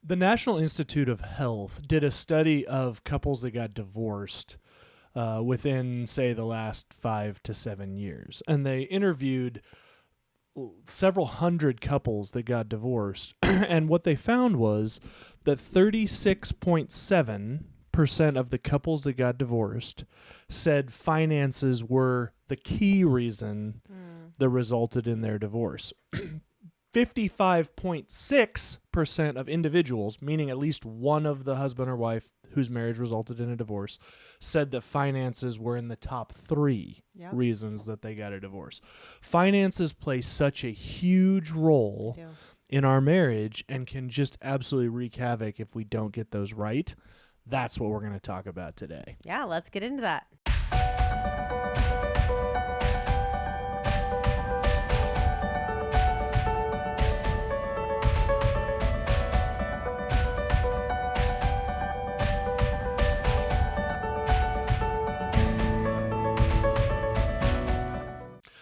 The National Institute of Health did a study of couples that got divorced within, say, the last 5 to 7 years. And they interviewed several hundred couples that got divorced. And what they found was that 36.7% of the couples that got divorced said finances were the key reason that resulted in their divorce. 55.6% of individuals, meaning at least one of the husband or wife whose marriage resulted in a divorce, said that finances were in the top 3 reasons that they got a divorce. Finances play such a huge role in our marriage and can just absolutely wreak havoc if we don't get those right. That's what we're going to talk about today. Yeah, let's get into that.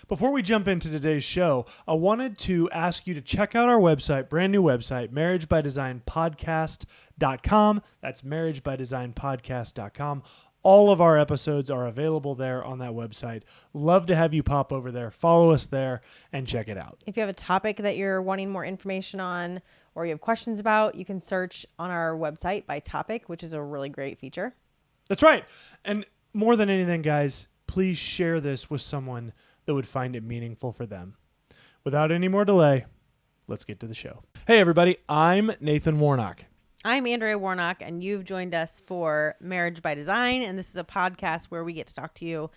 Before we jump into today's show, I wanted to ask you to check out our website, brand new website, marriagebydesignpodcast.com. That's marriagebydesignpodcast.com. All of our episodes are available there on that website. Love to have you pop over there, follow us there, and check it out. If you have a topic that you're wanting more information on or you have questions about, you can search on our website by topic, which is a really great feature. That's right. And more than anything, guys, please share this with someone that would find it meaningful for them. Without any more delay, let's get to the show. Hey, everybody. I'm Nathan Warnock. I'm Andrea Warnock, and you've joined us for Marriage by Design, and this is a podcast where we get to talk to you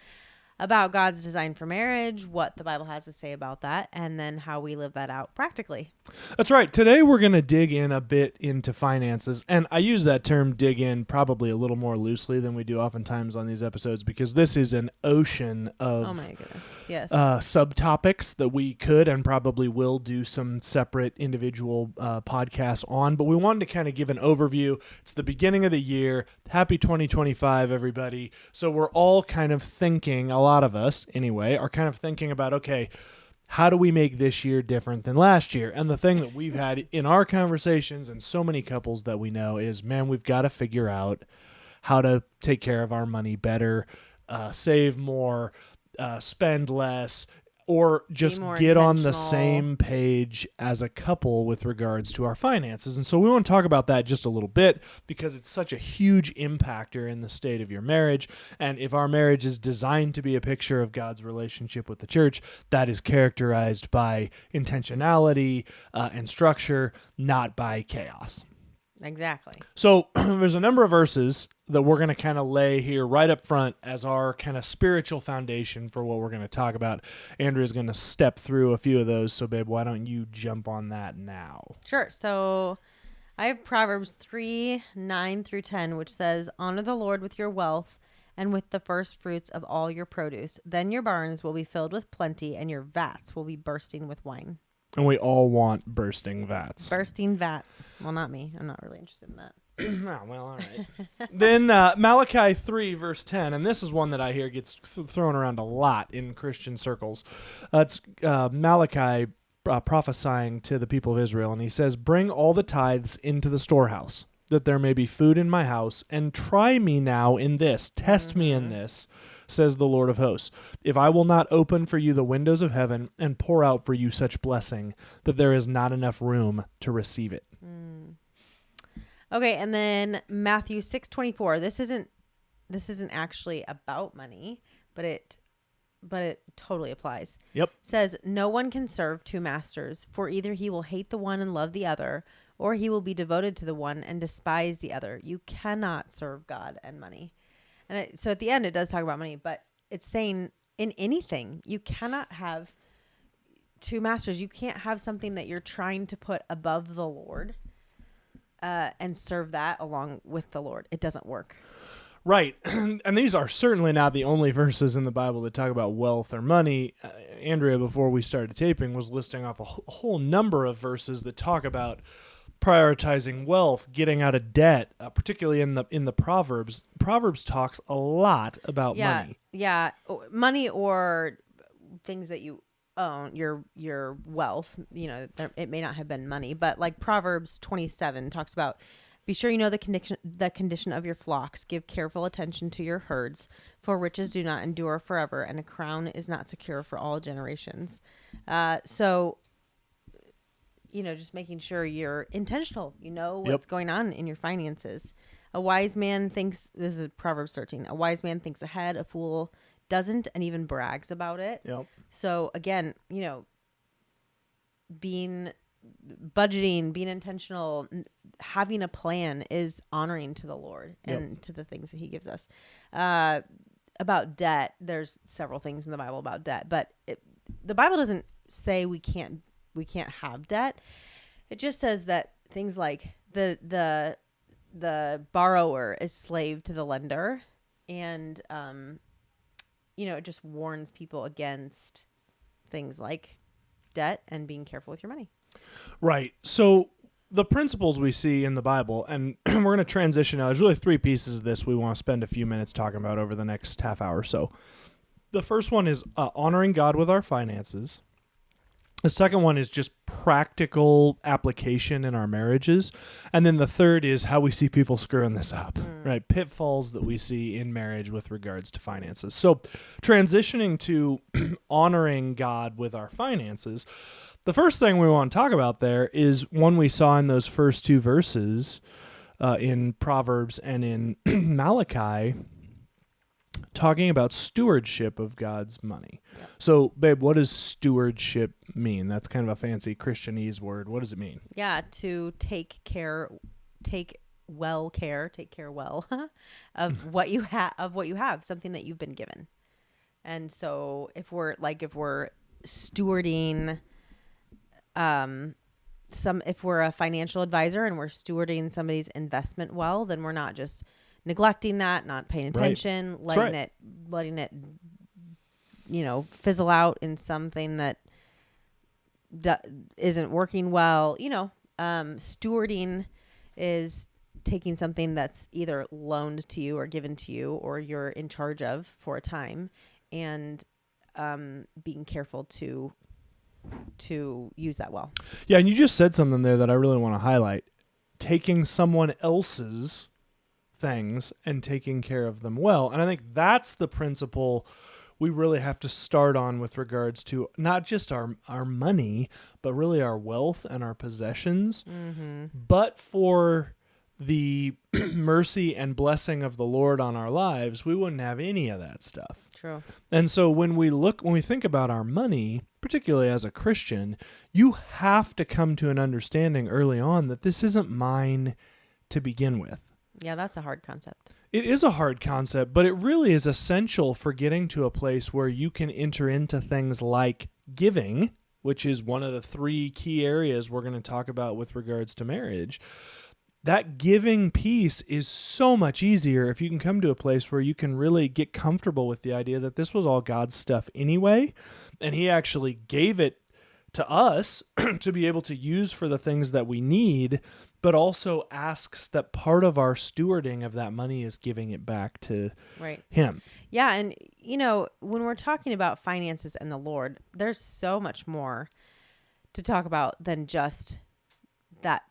about God's design for marriage, what the Bible has to say about that, and then how we live that out practically. That's right. Today we're going to dig in a bit into finances, and I use that term dig in probably a little more loosely than we do oftentimes on these episodes because this is an ocean of oh my goodness. Yes. Subtopics that we could and probably will do some separate individual podcasts on, but we wanted to kind of give an overview. It's the beginning of the year. Happy 2025, everybody. So we're all kind of thinking, a lot of us anyway, are kind of thinking about, okay, how do we make this year different than last year? And the thing that we've had in our conversations and so many couples that we know is, man, we've got to figure out how to take care of our money better, save more, spend less, or just get on the same page as a couple with regards to our finances. And so we want to talk about that just a little bit because it's such a huge impactor in the state of your marriage. And if our marriage is designed to be a picture of God's relationship with the church, that is characterized by intentionality and structure, not by chaos. Exactly. So there's a number of verses that we're going to kind of lay here right up front as our kind of spiritual foundation for what we're going to talk about. Andrea's going to step through a few of those. So, babe, why don't you jump on that now? Sure. So I have Proverbs 3:9-10, which says, "Honor the Lord with your wealth and with the first fruits of all your produce. Then your barns will be filled with plenty and your vats will be bursting with wine." And we all want bursting vats. Bursting vats. Well, not me. I'm not really interested in that. Oh, well, all right. Then Malachi 3, verse 10, and this is one that I hear gets thrown around a lot in Christian circles. It's Malachi prophesying to the people of Israel, and he says, "Bring all the tithes into the storehouse, that there may be food in my house, and try me now in this, test me in this, says the Lord of hosts, if I will not open for you the windows of heaven and pour out for you such blessing that there is not enough room to receive it." Okay, and then Matthew 6:24. This isn't actually about money, but it totally applies. Yep. It says, "No one can serve two masters, for either he will hate the one and love the other, or he will be devoted to the one and despise the other. You cannot serve God and money." And so at the end, it does talk about money, but it's saying in anything, you cannot have two masters. You can't have something that you're trying to put above the Lord and serve that along with the Lord. It doesn't work. Right. And these are certainly not the only verses in the Bible that talk about wealth or money. Andrea, before we started taping, was listing off a whole number of verses that talk about prioritizing wealth, getting out of debt, particularly in the Proverbs. Proverbs talks a lot about money. Yeah, money or things that you own your wealth. It may not have been money, but like Proverbs 27 talks about, be sure you know the condition of your flocks. Give careful attention to your herds, for riches do not endure forever, and a crown is not secure for all generations. So just making sure you're intentional. You know what's going on in your finances. A wise man thinks, this is Proverbs 13, a wise man thinks ahead, a fool doesn't, and even brags about it. Yep. So again, budgeting, being intentional, having a plan is honoring to the Lord and to the things that he gives us. About debt, there's several things in the Bible about debt, but the Bible doesn't say we can't have debt. It just says that things like the borrower is slave to the lender, and it just warns people against things like debt and being careful with your money. Right. So the principles we see in the Bible, and we're going to transition now. There's really three pieces of this we want to spend a few minutes talking about over the next half hour or so. The first one is honoring God with our finances. The second one is just practical application in our marriages. And then the third is how we see people screwing this up, right? Pitfalls that we see in marriage with regards to finances. So transitioning to honoring God with our finances, the first thing we want to talk about there is one we saw in those first two verses in Proverbs and in Malachi, talking about stewardship of God's money. Yep. So, babe, what does stewardship mean? That's kind of a fancy Christianese word. What does it mean? Yeah, to take care well of what you have, something that you've been given. And so, if we're stewarding, if we're a financial advisor and we're stewarding somebody's investment well, then we're not just neglecting that, not paying attention, letting it fizzle out in something that isn't working well. Stewarding is taking something that's either loaned to you or given to you or you're in charge of for a time, and being careful to use that well. Yeah, and you just said something there that I really want to highlight. Taking someone else's things and taking care of them well. And I think that's the principle we really have to start on with regards to not just our money, but really our wealth and our possessions. Mm-hmm. But for the mercy and blessing of the Lord on our lives, we wouldn't have any of that stuff. True. And so when we think about our money, particularly as a Christian, you have to come to an understanding early on that this isn't mine to begin with. Yeah, that's a hard concept. It is a hard concept, but it really is essential for getting to a place where you can enter into things like giving, which is one of the three key areas we're going to talk about with regards to marriage. That giving piece is so much easier if you can come to a place where you can really get comfortable with the idea that this was all God's stuff anyway, and he actually gave it to us to be able to use for the things that we need, but also asks that part of our stewarding of that money is giving it back to him. Yeah, and when we're talking about finances and the Lord, there's so much more to talk about than just that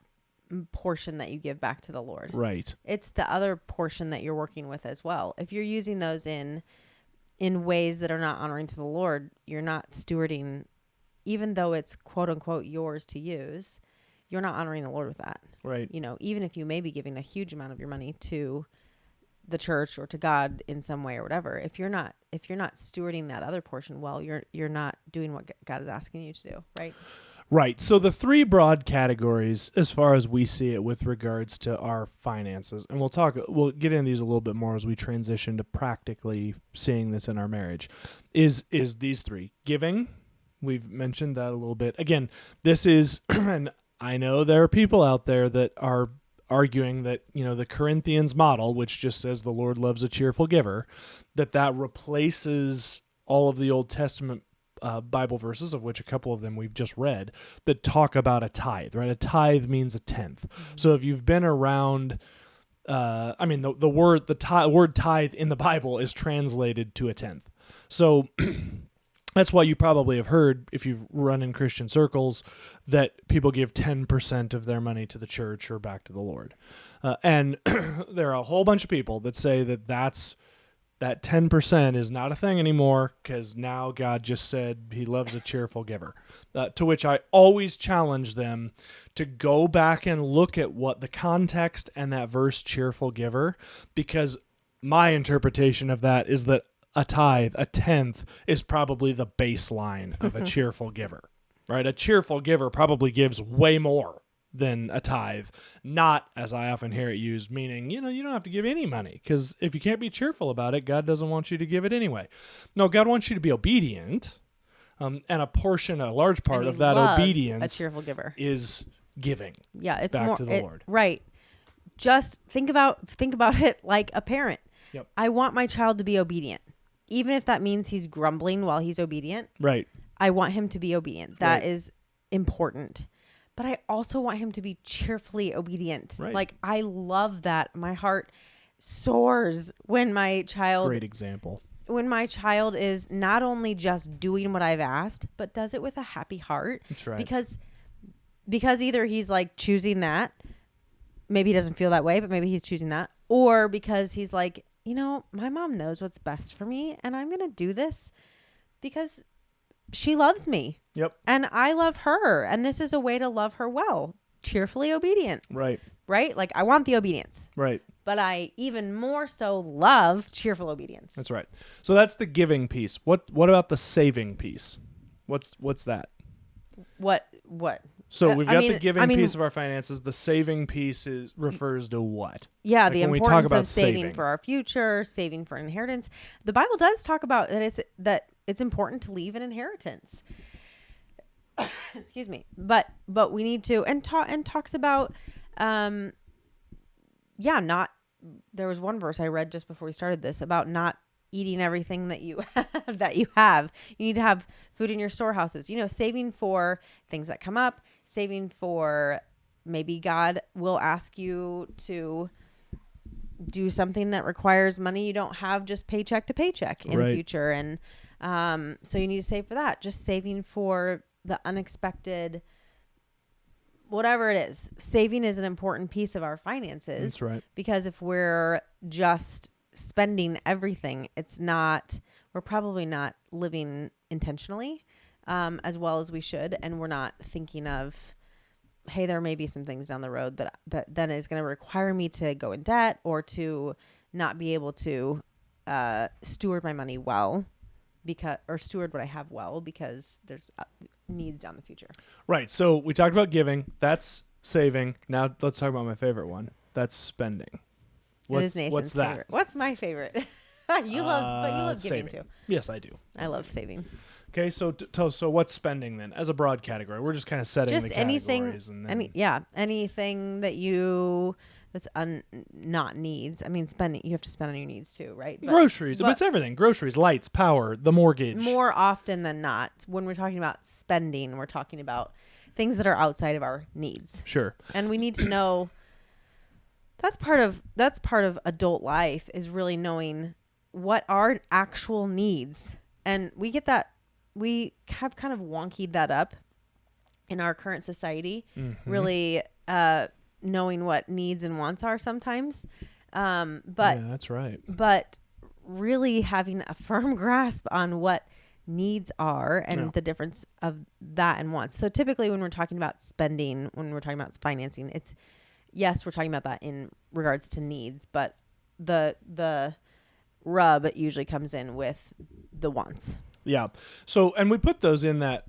portion that you give back to the Lord. Right. It's the other portion that you're working with as well. If you're using those in ways that are not honoring to the Lord, you're not stewarding, even though it's quote unquote yours to use. You're not honoring the Lord with that. Right. Even if you may be giving a huge amount of your money to the church or to God in some way or whatever, if you're not stewarding that other portion well, you're not doing what God is asking you to do, right? Right. So the three broad categories, as far as we see it with regards to our finances, and we'll get into these a little bit more as we transition to practically seeing this in our marriage, is these three. Giving, we've mentioned that a little bit. Again, this is, and I know there are people out there that are arguing that, the Corinthians model, which just says the Lord loves a cheerful giver, that replaces all of the Old Testament Bible verses, of which a couple of them we've just read, that talk about a tithe, right? A tithe means a tenth. Mm-hmm. So if you've been around, the word tithe in the Bible is translated to a tenth. So That's why you probably have heard, if you've run in Christian circles, that people give 10% of their money to the church or back to the Lord. And there are a whole bunch of people that say that that 10% is not a thing anymore because now God just said he loves a cheerful giver. To which I always challenge them to go back and look at what the context and that verse cheerful giver, because my interpretation of that is that a tithe, a tenth, is probably the baseline of a cheerful giver, right? A cheerful giver probably gives way more than a tithe, not, as I often hear it used, meaning, you don't have to give any money, because if you can't be cheerful about it, God doesn't want you to give it anyway. No, God wants you to be obedient, and a large part of that obedience a cheerful giver is giving. Yeah, it's back more to the Lord. Right. Just think about it like a parent. Yep. I want my child to be obedient. Even if that means he's grumbling while he's obedient. Right. I want him to be obedient. That Right. is important. But I also want him to be cheerfully obedient. Right. Like, I love that. My heart soars when my child Great example. when my child is not only just doing what I've asked, but does it with a happy heart. That's right. Because either he's like choosing that, maybe he doesn't feel that way, but maybe he's choosing that, or because he's like, my mom knows what's best for me, and I'm going to do this because she loves me. Yep. And I love her, and this is a way to love her well. Cheerfully obedient. Right. Right? Like, I want the obedience. Right. But I even more so love cheerful obedience. That's right. So that's the giving piece. What about the saving piece? What's that? What? So we've got the giving piece of our finances. The saving piece refers to what? Yeah, like the when we importance talk about of saving for our future, saving for inheritance. The Bible does talk about that it's important to leave an inheritance. Excuse me. But we need to and talks about there was one verse I read just before we started this about not eating everything that you have. You need to have food in your storehouses. Saving for things that come up, saving for maybe God will ask you to do something that requires money you don't have just paycheck to paycheck in the future. And so you need to save for that. Just saving for the unexpected, whatever it is. Saving is an important piece of our finances. That's right. Because if we're just spending everything, we're probably not living intentionally as well as we should, and we're not thinking of, hey, there may be some things down the road that then is going to require me to go in debt or to not be able to steward my money well, or steward what I have well, because there's needs down the future. Right. So we talked about giving. That's saving. Now let's talk about my favorite one. That's spending. What's that? Favorite. What's my favorite? You love giving saving. too. Yes, I do. I love saving. Okay, so what's spending then as a broad category? We're just kind of setting the categories. Anything that that's not needs. I mean, spending, you have to spend on your needs too, right? Groceries, but it's everything. Groceries, lights, power, the mortgage. More often than not, when we're talking about spending, we're talking about things that are outside of our needs. Sure. And we need to know that's part of adult life, is really knowing what are actual needs. And we have kind of wonkied that up in our current society, really knowing what needs and wants are sometimes. But yeah, that's right. But really having a firm grasp on what needs are and the difference of that and wants. So typically when we're talking about spending, when we're talking about financing, yes, we're talking about that in regards to needs, but the rub usually comes in with the wants. Yeah. So, and we put those in that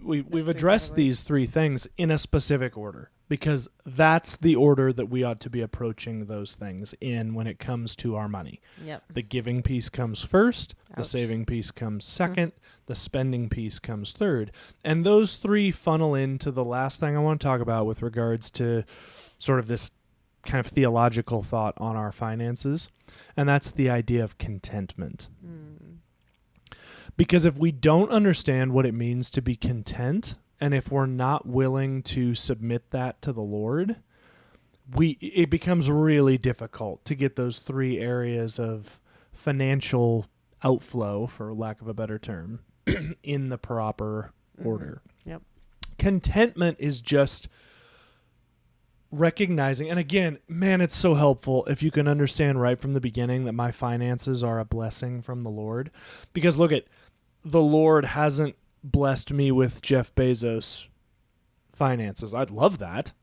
we've addressed these three things in a specific order, because that's the order that we ought to be approaching those things in when it comes to our money. Yep. The giving piece comes first, the Ouch. saving piece comes second, the spending piece comes third. And those three funnel into the last thing I want to talk about with regards to sort of this kind of theological thought on our finances, and that's the idea of contentment. Because if we don't understand what it means to be content, and if we're not willing to submit that to the Lord, it becomes really difficult to get those three areas of financial outflow, for lack of a better term, in the proper order. Yep. Contentment is just recognizing, and again, man, it's so helpful if you can understand right from the beginning that my finances are a blessing from the Lord. Because look, the Lord hasn't blessed me with Jeff Bezos finances. I'd love that,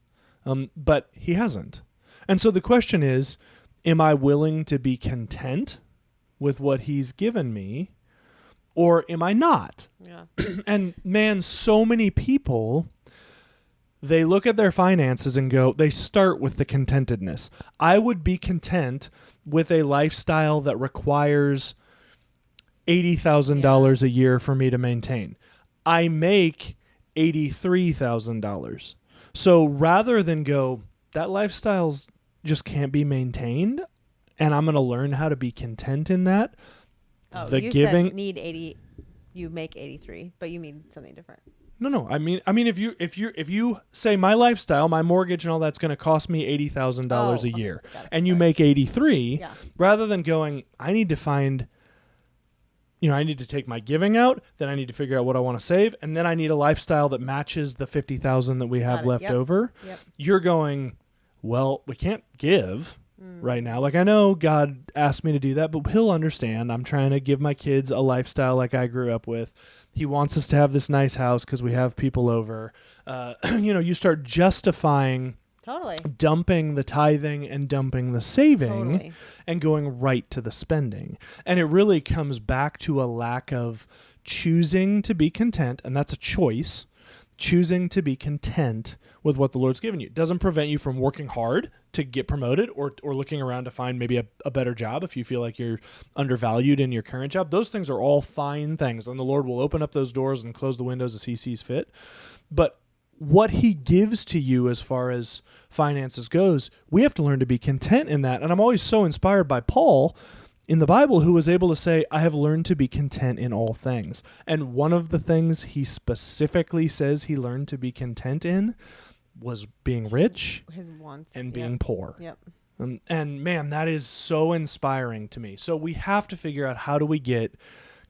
but he hasn't. And so the question is, am I willing to be content with what he's given me, or am I not? Yeah. And man, so many people, they look at their finances and they start with the contentedness. I would be content with a lifestyle that requires $80,000 a year for me to maintain. I make $83,000. So rather than that lifestyle's just can't be maintained, and I'm going to learn how to be content in that. Oh, the you giving said need 80, you make 83, but you mean something different. No. I mean, if you say my lifestyle, my mortgage and all that's going to cost me $80,000 a year, and you make 83, rather than I need to find, I need to take my giving out, then I need to figure out what I want to save, and then I need a lifestyle that matches the 50,000 that we have left over. Yep. You're going, well, we can't give right now. Like, I know God asked me to do that, but he'll understand. I'm trying to give my kids a lifestyle like I grew up with. He wants us to have this nice house because we have people over. You start justifying dumping the tithing and dumping the saving and going right to the spending. And it really comes back to a lack of choosing to be content, and that's a choice, choosing to be content with what the Lord's given you. It doesn't prevent you from working hard to get promoted or looking around to find maybe a better job if you feel like you're undervalued in your current job. Those things are all fine things, and the Lord will open up those doors and close the windows as he sees fit. But what he gives to you as far as finances goes, we have to learn to be content in that. And I'm always so inspired by Paul in the Bible, who was able to say, I have learned to be content in all things. And one of the things he specifically says he learned to be content in was being rich, his wants, and being poor. Yep. And man, that is so inspiring to me. So we have to figure out, how do we get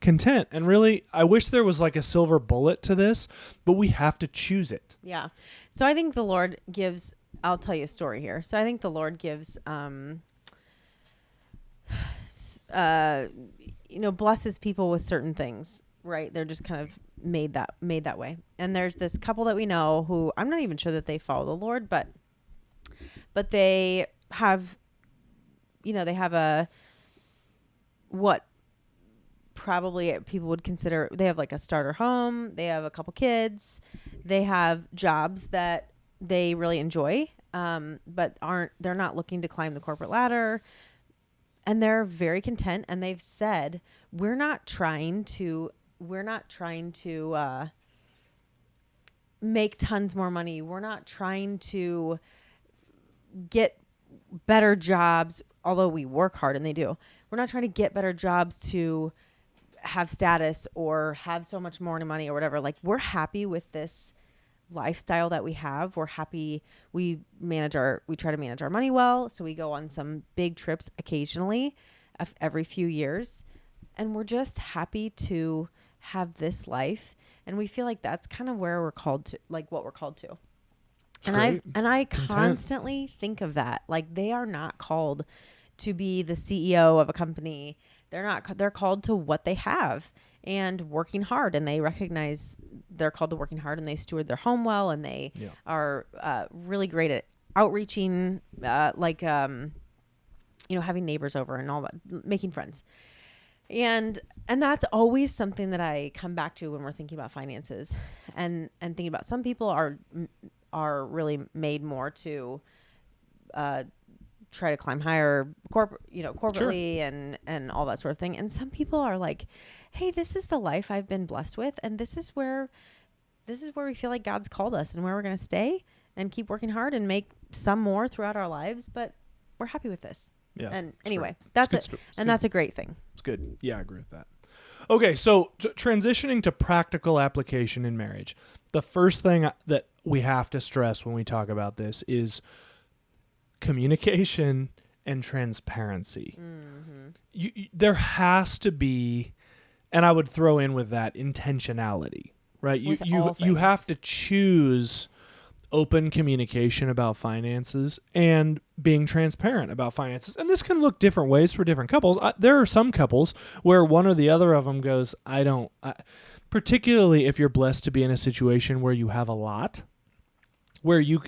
content? And really, I wish there was like a silver bullet to this, but we have to choose it. Yeah. So I think the Lord gives, I'll tell you a story here. So I think the Lord gives, blesses people with certain things, right? They're just kind of made that way. And there's this couple that we know who, I'm not even sure that they follow the Lord, but they have, they have what probably people would consider, they have like a starter home, they have a couple kids, they have jobs that they really enjoy, but they're not looking to climb the corporate ladder. And they're very content, and they've said, we're not trying to make tons more money. We're not trying to get better jobs, although we work hard and they do. We're not trying to get better jobs to have status or have so much more money or whatever. Like, we're happy with this lifestyle that we have. We're happy. We try to manage our money well. So we go on some big trips occasionally, every few years. And we're just happy to have this life. And we feel like that's kind of where we're called to, like what we're called to. And I constantly think of that. Like, they are not called to be the CEO of a company. They're called to what they have and working hard, and they recognize they're called to working hard, and they steward their home well, and they are really great at outreaching, having neighbors over and all that, making friends. And that's always something that I come back to when we're thinking about finances and thinking about, some people are really made more to try to climb higher corporately and all that sort of thing. And some people are like, hey, this is the life I've been blessed with, and this is where we feel like God's called us and where we're going to stay and keep working hard and make some more throughout our lives, but we're happy with this. Yeah. And anyway, that's it. And that's a great thing. It's good. Yeah, I agree with that. Okay, so transitioning to practical application in marriage. The first thing that we have to stress when we talk about this is communication and transparency. Mm-hmm. There has to be, and I would throw in with that intentionality, right? With all You things. have to choose open communication about finances and being transparent about finances. And this can look different ways for different couples. There are some couples where one or the other of them goes, particularly if you're blessed to be in a situation where you have a lot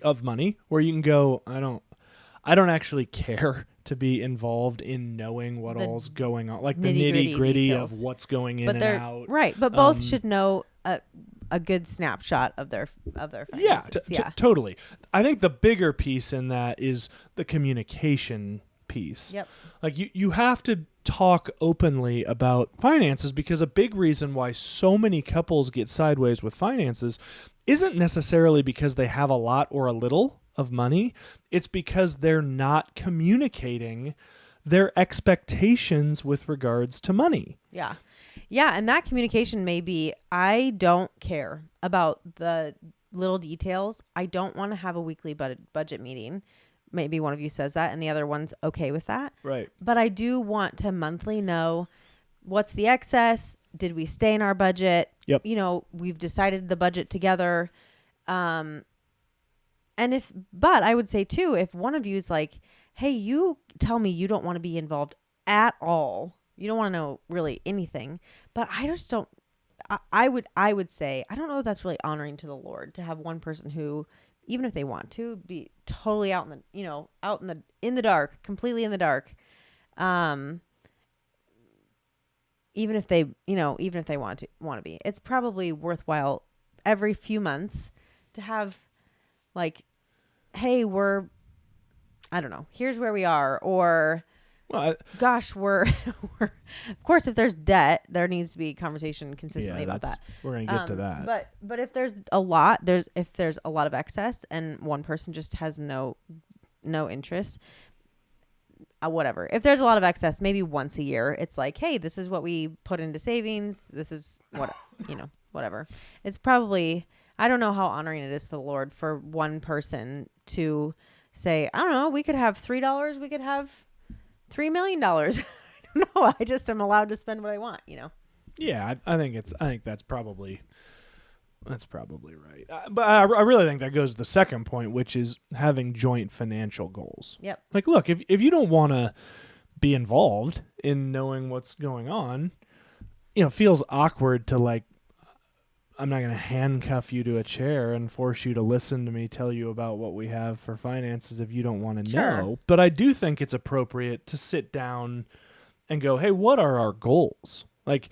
of money, where you can go, I don't actually care to be involved in knowing what all's going on, like the nitty-gritty nitty-gritty details. of what's going in But and they're out. right. But both should know a good snapshot of their finances. Yeah, totally. I think the bigger piece in that is the communication piece. Yep. Like you have to talk openly about finances, because a big reason why so many couples get sideways with finances isn't necessarily because they have a lot or a little of money. It's because they're not communicating their expectations with regards to money. Yeah. Yeah. And that communication may be, I don't care about the little details. I don't want to have a weekly budget meeting. Maybe one of you says that and the other one's okay with that. Right. But I do want to monthly know what's the excess. Did we stay in our budget? Yep. We've decided the budget together. But I would say too, if one of you is like, hey, you tell me you don't want to be involved at all. You don't want to know really anything, but I just don't, I would say, I don't know if that's really honoring to the Lord to have one person who, even if they want to be totally out in the dark, completely in the dark. Even if they want to be, it's probably worthwhile every few months to have like, hey, I don't know, here's where we are. Or, gosh, we're of course, if there's debt, there needs to be conversation consistently about that. We're going to get to that. But if there's a lot of excess and one person just has no interest, whatever. If there's a lot of excess, maybe once a year, it's like, hey, this is what we put into savings. This is what, whatever. It's probably, I don't know how honoring it is to the Lord for one person to say, I don't know, we could have $3. We could have $3 million. I don't know. I just am allowed to spend what I want, Yeah, I think that's probably right. But I really think that goes to the second point, which is having joint financial goals. Yep. Like, look, if you don't want to be involved in knowing what's going on, it feels awkward to like, I'm not going to handcuff you to a chair and force you to listen to me tell you about what we have for finances if you don't want to know. But I do think it's appropriate to sit down and go, hey, what are our goals? Like,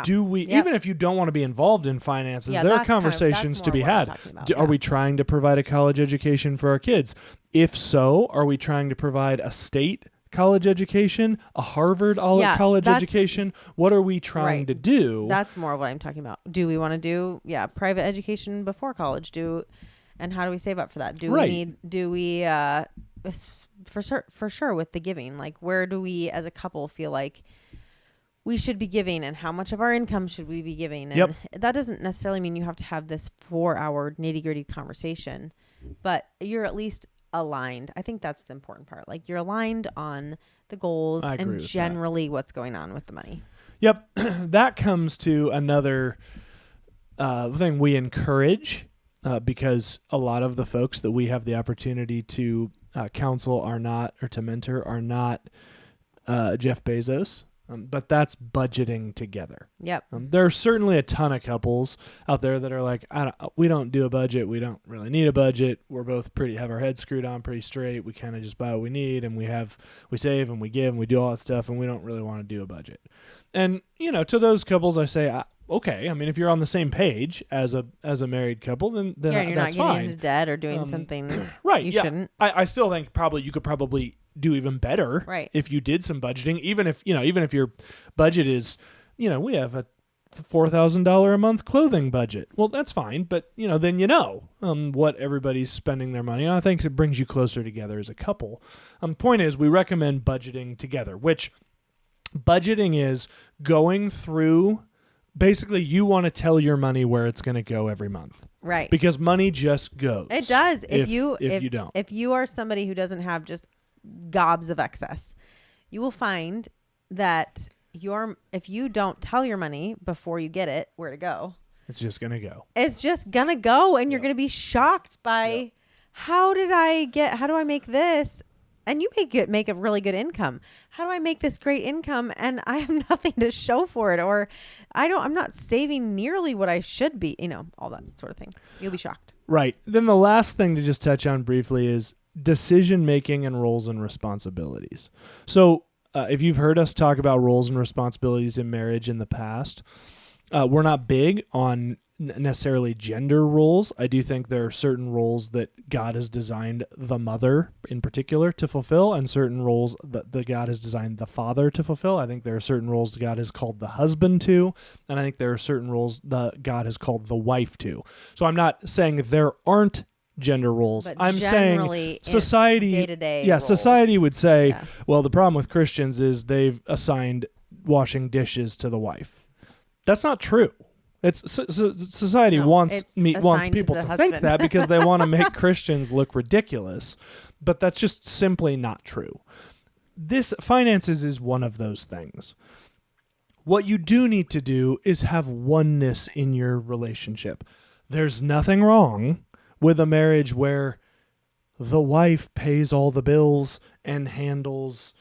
do we, even if you don't want to be involved in finances, there are conversations to be had. Are we trying to provide a college education for our kids? If so, are we trying to provide a state college education, a Harvard college education? What are we trying to do? That's more of what I'm talking about. Do we want to do private education before college? And how do we save up for that? For sure with the giving, like where do we as a couple feel like we should be giving, and how much of our income should we be giving? And that doesn't necessarily mean you have to have this 4-hour nitty-gritty conversation, but you're at least aligned. I think that's the important part. Like you're aligned on the goals and generally what's going on with the money. Yep. That comes to another thing we encourage because a lot of the folks that we have the opportunity to counsel to mentor are not Jeff Bezos. But that's budgeting together. Yep. There are certainly a ton of couples out there that are like, we don't do a budget. We don't really need a budget. We're both have our heads screwed on pretty straight. We kind of just buy what we need, and we save and we give and we do all that stuff, and we don't really want to do a budget. And to those couples, I say, okay. I mean, if you're on the same page as a married couple, then you're that's not getting fine. into debt or doing something right. You shouldn't. I still think you could probably do even better if you did some budgeting, even if your budget is, we have a $4,000 a month clothing budget. Well, that's fine, but then what everybody's spending their money on. I think it brings you closer together as a couple. Point is, we recommend budgeting together, which budgeting is going through. Basically, you want to tell your money where it's going to go every month, right? Because money just goes. It does. If you don't, if you are somebody who doesn't have just gobs of excess. You will find that if you don't tell your money before you get it where to go, it's just going to go. It's just going to go, and you're going to be shocked by how do I make this? And you make a really good income. How do I make this great income and I have nothing to show for it, or I'm not saving nearly what I should be, all that sort of thing. You'll be shocked. Right. Then the last thing to just touch on briefly is decision making and roles and responsibilities. So if you've heard us talk about roles and responsibilities in marriage in the past, we're not big on necessarily gender roles. I do think there are certain roles that God has designed the mother in particular to fulfill, and certain roles that God has designed the father to fulfill. I think there are certain roles that God has called the husband to, and I think there are certain roles that God has called the wife to. So I'm not saying there aren't gender roles. But I'm saying society, day-to-day yeah, roles. Society would say, well, the problem with Christians is they've assigned washing dishes to the wife. That's not true. It's society wants people to think that because they want to make Christians look ridiculous, but that's just simply not true. Finances is one of those things. What you do need to do is have oneness in your relationship. There's nothing wrong with a marriage where the wife pays all the bills and handles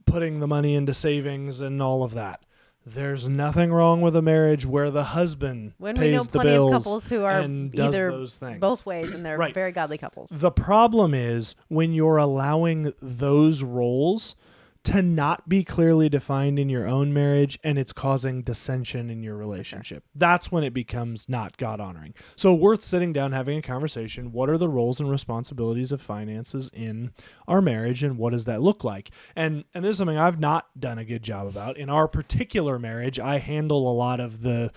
putting the money into savings and all of that. There's nothing wrong with a marriage where the husband pays the bills. We know plenty of couples who are either those things. Both ways, and they're very godly couples. The problem is when you're allowing those roles to not be clearly defined in your own marriage, and it's causing dissension in your relationship. Sure. That's when it becomes not God-honoring. So worth sitting down, having a conversation. What are the roles and responsibilities of finances in our marriage, and what does that look like? And this is something I've not done a good job about. In our particular marriage, I handle a lot of the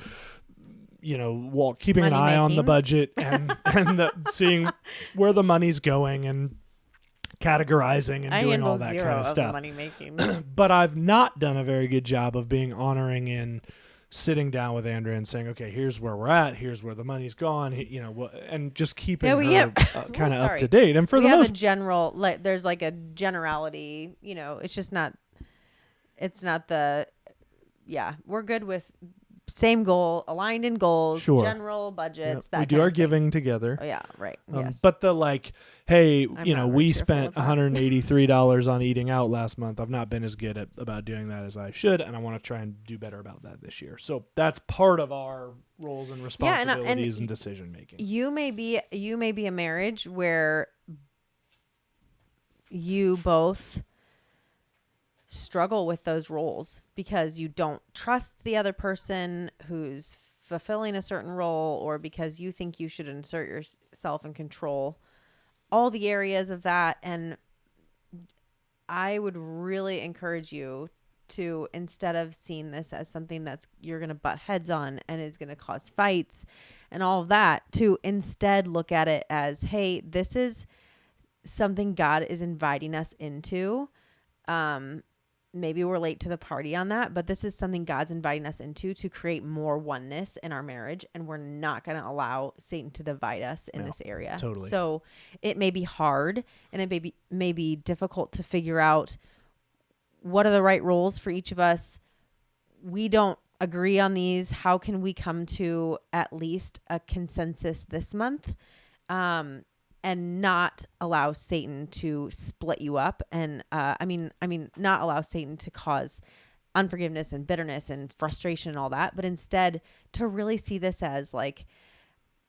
keeping an eye on the budget and seeing where the money's going and categorizing and doing all that kind of stuff. Money making. But I've not done a very good job of being honoring in sitting down with Andrea and saying, okay, here's where we're at, here's where the money's gone, and just keeping her kind of up to date. And for the most general, there's like a generality, it's just not, we're good with same goal, aligned in goals, general budgets. That we do our giving together. Oh yeah, right. Yes. But hey, we spent $183 on eating out last month. I've not been as good about doing that as I should, and I want to try and do better about that this year. So that's part of our roles and responsibilities and decision making. You may be a marriage where you both struggle with those roles because you don't trust the other person who's fulfilling a certain role, or because you think you should insert yourself and control all the areas of that. And I would really encourage you to, instead of seeing this as something that's you're going to butt heads on and it's going to cause fights and all of that, to instead look at it as, hey, this is something God is inviting us into. Maybe we're late to the party on that, but this is something God's inviting us into to create more oneness in our marriage, and we're not going to allow Satan to divide us in this area. Totally. So it may be hard, and it may be difficult to figure out what are the right roles for each of us. We don't agree on these. How can we come to at least a consensus this month? And not allow Satan to split you up, and not allow Satan to cause unforgiveness and bitterness and frustration and all that, but instead to really see this as like,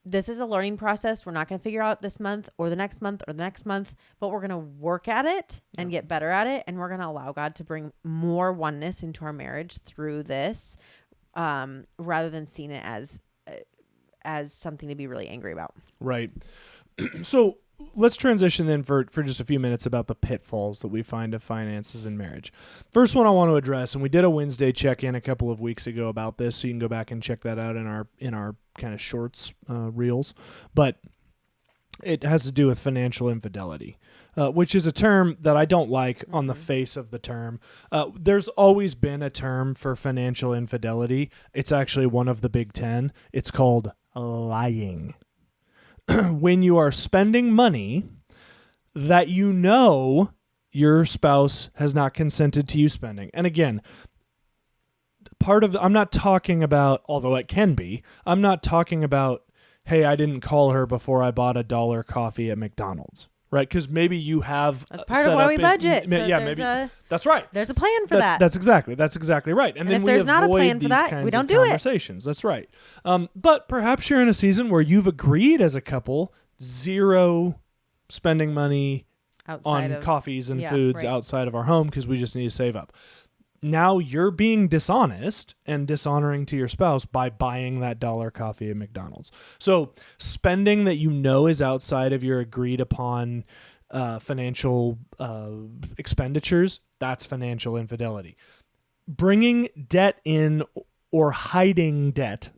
this is a learning process. We're not going to figure out this month or the next month or the next month, but we're going to work at it and get better at it, and we're going to allow God to bring more oneness into our marriage through this, rather than seeing it as something to be really angry about. Right. So let's transition then for just a few minutes about the pitfalls that we find of finances in marriage. First one I want to address, and we did a Wednesday check-in a couple of weeks ago about this, so you can go back and check that out in our kind of shorts reels. But it has to do with financial infidelity, which is a term that I don't like on the face of the term. There's always been a term for financial infidelity. It's actually one of the Big 10. It's called lying. When you are spending money that you know your spouse has not consented to you spending. And again, I'm not talking about, although it can be, I'm not talking about, hey, I didn't call her before I bought $1 coffee at McDonald's. Right, because maybe you have that's part of why we budget. So yeah, maybe that's right. There's a plan for that. That's exactly right. And then if we there's not a avoid plan for these that, kinds we don't of do it. conversations. That's right. But perhaps you're in a season where you've agreed as a couple, zero spending money Outside on of coffees and foods right. outside of our home because we just need to save up. Now you're being dishonest and dishonoring to your spouse by buying that $1 coffee at McDonald's. So spending that you know is outside of your agreed upon financial expenditures, that's financial infidelity. Bringing debt in or hiding debt,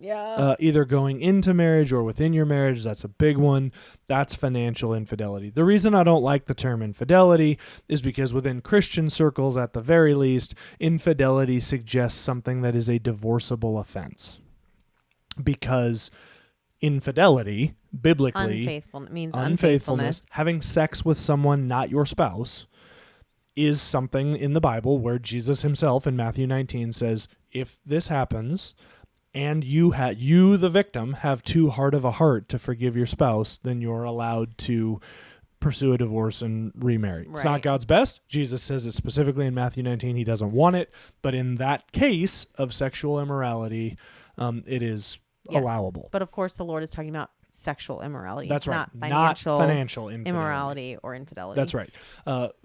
either going into marriage or within your marriage, that's a big one. That's financial infidelity. The reason I don't like the term infidelity is because within Christian circles, at the very least, infidelity suggests something that is a divorceable offense. Because infidelity, biblically, means unfaithfulness, having sex with someone not your spouse, is something in the Bible where Jesus himself in Matthew 19 says, if this happens and you the victim, have too hard of a heart to forgive your spouse, then you're allowed to pursue a divorce and remarry. Right. It's not God's best. Jesus says it specifically in Matthew 19. He doesn't want it. But in that case of sexual immorality, it is allowable. But of course, the Lord is talking about sexual immorality. That's right. Not financial immorality or infidelity. That's right.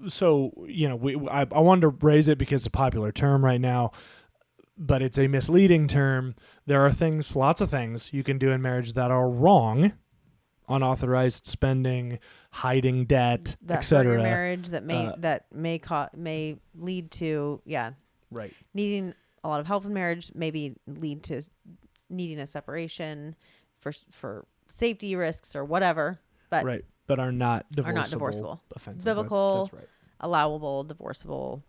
So, I wanted to raise it because it's a popular term right now, but it's a misleading term. There are lots of things you can do in marriage that are wrong. Unauthorized spending, hiding debt, etc. Your marriage that may lead to right, needing a lot of help in marriage, maybe lead to needing a separation for safety risks or whatever, but are not divorceable offenses. Biblical, that's right. Allowable, divorceable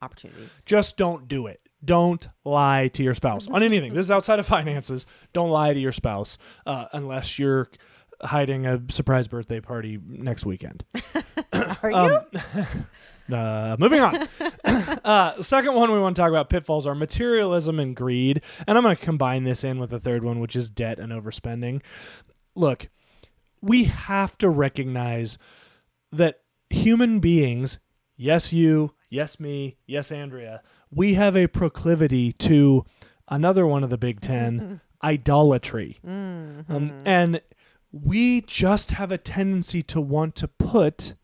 opportunities. Just don't do it. Don't lie to your spouse on anything. This is outside of finances. Don't lie to your spouse unless you're hiding a surprise birthday party next weekend. Are you? Moving on. The second one we want to talk about, pitfalls, are materialism and greed. And I'm going to combine this in with the third one, which is debt and overspending. Look, we have to recognize that human beings, yes you, yes me, yes Andrea, we have a proclivity to another one of the Big Ten, idolatry. Mm-hmm. And we just have a tendency to want to put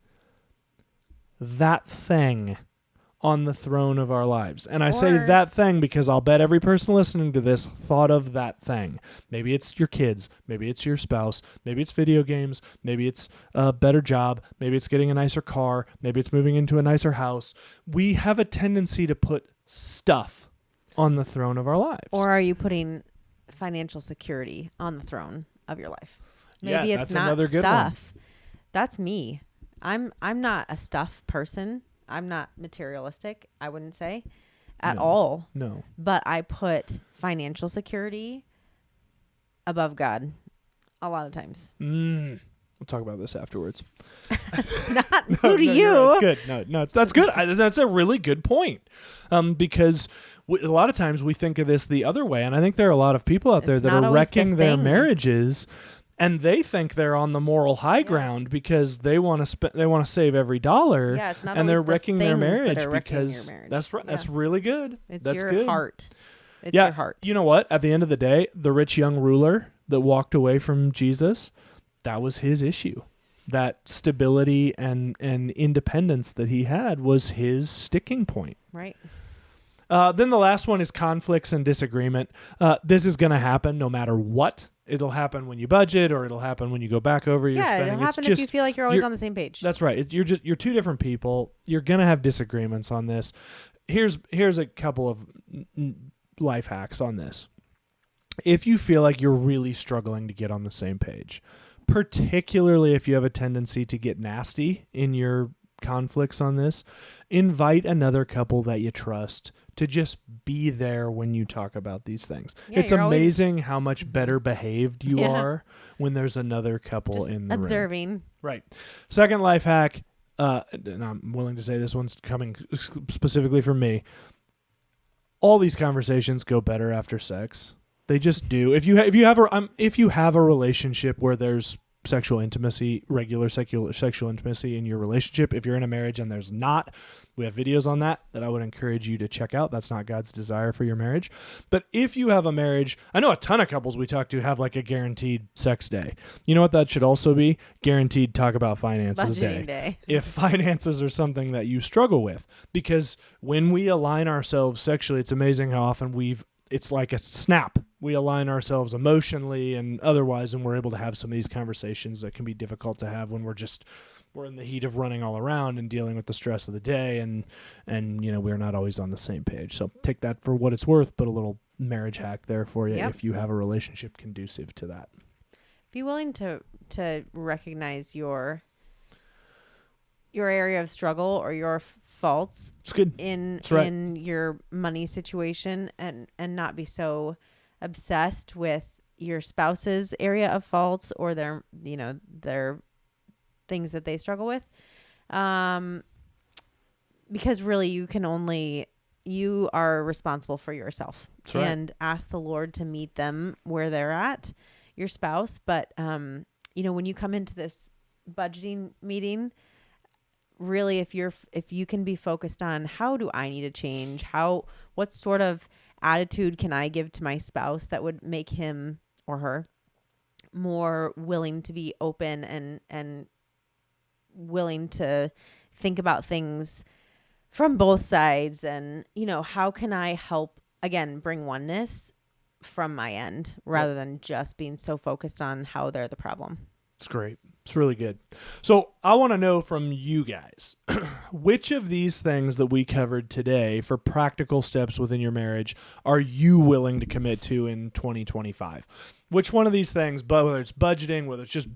that thing on the throne of our lives. And I say that thing because I'll bet every person listening to this thought of that thing. Maybe it's your kids. Maybe it's your spouse. Maybe it's video games. Maybe it's a better job. Maybe it's getting a nicer car. Maybe it's moving into a nicer house. We have a tendency to put stuff on the throne of our lives. Or are you putting financial security on the throne of your life? Maybe it's not another good stuff. one. That's me. I'm not a stuff person. I'm not materialistic, I wouldn't say, at all. No. But I put financial security above God a lot of times. We'll talk about this afterwards. Not who to you. No, it's good. That's good. That's a really good point. Because a lot of times we think of this the other way, and I think there are a lot of people out there that are wrecking their marriages. And they think they're on the moral high ground because they want to save every dollar. Yeah, it's not and they're the wrecking their marriage because that's right. Yeah. That's really good. It's that's your good. heart. It's your heart. You know what? At the end of the day, the rich young ruler that walked away from Jesus, that was his issue. That stability and independence that he had was his sticking point. Right. Then the last one is conflicts and disagreement. This is going to happen no matter what. It'll happen when you budget, or it'll happen when you go back over your spending. It'll happen if you feel like you're always on the same page. That's right. You're two different people. You're gonna have disagreements on this. Here's a couple of life hacks on this. If you feel like you're really struggling to get on the same page, particularly if you have a tendency to get nasty in your conflicts on this, invite another couple that you trust to just be there when you talk about these things. Yeah, it's amazing how much better behaved you are when there's another couple just in the observing. room. Right. Second life hack, and I'm willing to say this one's coming specifically from me. All these conversations go better after sex. They just do. If you have a relationship where there's sexual intimacy, regular sexual intimacy in your relationship, if you're in a marriage and there's not, we have videos on that I would encourage you to check out. That's not God's desire for your marriage. But if you have a marriage, I know a ton of couples we talk to have like a guaranteed sex day. You know what that should also be? Guaranteed talk about finances Budgeting day. If finances are something that you struggle with, because when we align ourselves sexually, it's amazing how often it's like a snap. We align ourselves emotionally and otherwise, and we're able to have some of these conversations that can be difficult to have when we're in the heat of running all around and dealing with the stress of the day, and we're not always on the same page. So take that for what it's worth, but a little marriage hack there for you if you have a relationship conducive to that. Be willing to recognize your area of struggle or your faults in your money situation, and not be so obsessed with your spouse's area of faults or their things that they struggle with, because really you are responsible for yourself. And ask the Lord to meet them where they're at, your spouse. But when you come into this budgeting meeting, really, if you can be focused on how do I need to change, what sort of attitude can I give to my spouse that would make him or her more willing to be open and willing to think about things from both sides, and how can I help again bring oneness from my end rather than just being so focused on how they're the problem. It's great. It's really good. So I want to know from you guys, which of these things that we covered today for practical steps within your marriage are you willing to commit to in 2025? Which one of these things, whether it's budgeting, whether it's just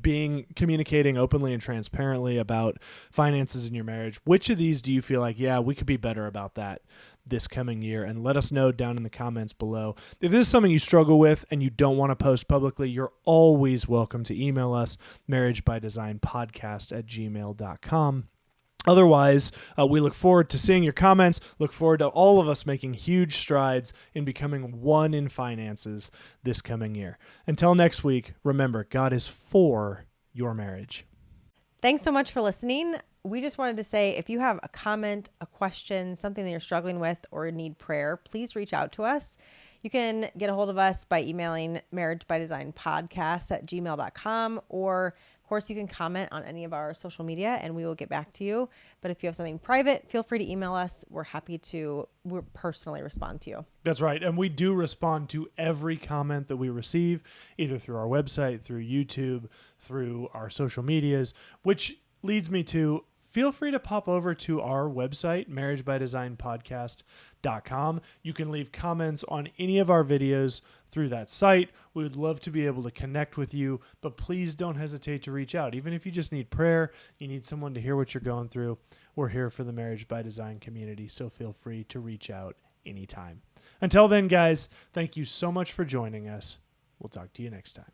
communicating openly and transparently about finances in your marriage, which of these do you feel like, we could be better about that this coming year? And let us know down in the comments below. If this is something you struggle with and you don't want to post publicly, you're always welcome to email us, marriagebydesignpodcast@gmail.com. Otherwise, we look forward to seeing your comments, look forward to all of us making huge strides in becoming one in finances this coming year. Until next week, remember, God is for your marriage. Thanks so much for listening. We just wanted to say, if you have a comment, a question, something that you're struggling with or need prayer, please reach out to us. You can get a hold of us by emailing marriagebydesignpodcast@gmail.com, or of course you can comment on any of our social media and we will get back to you. But if you have something private, feel free to email us. We're personally respond to you. That's right. And we do respond to every comment that we receive, either through our website, through YouTube, through our social medias, which leads me to feel free to pop over to our website, marriagebydesignpodcast.com. You can leave comments on any of our videos through that site. We would love to be able to connect with you, but please don't hesitate to reach out. Even if you just need prayer, you need someone to hear what you're going through, we're here for the Marriage by Design community, so feel free to reach out anytime. Until then, guys, thank you so much for joining us. We'll talk to you next time.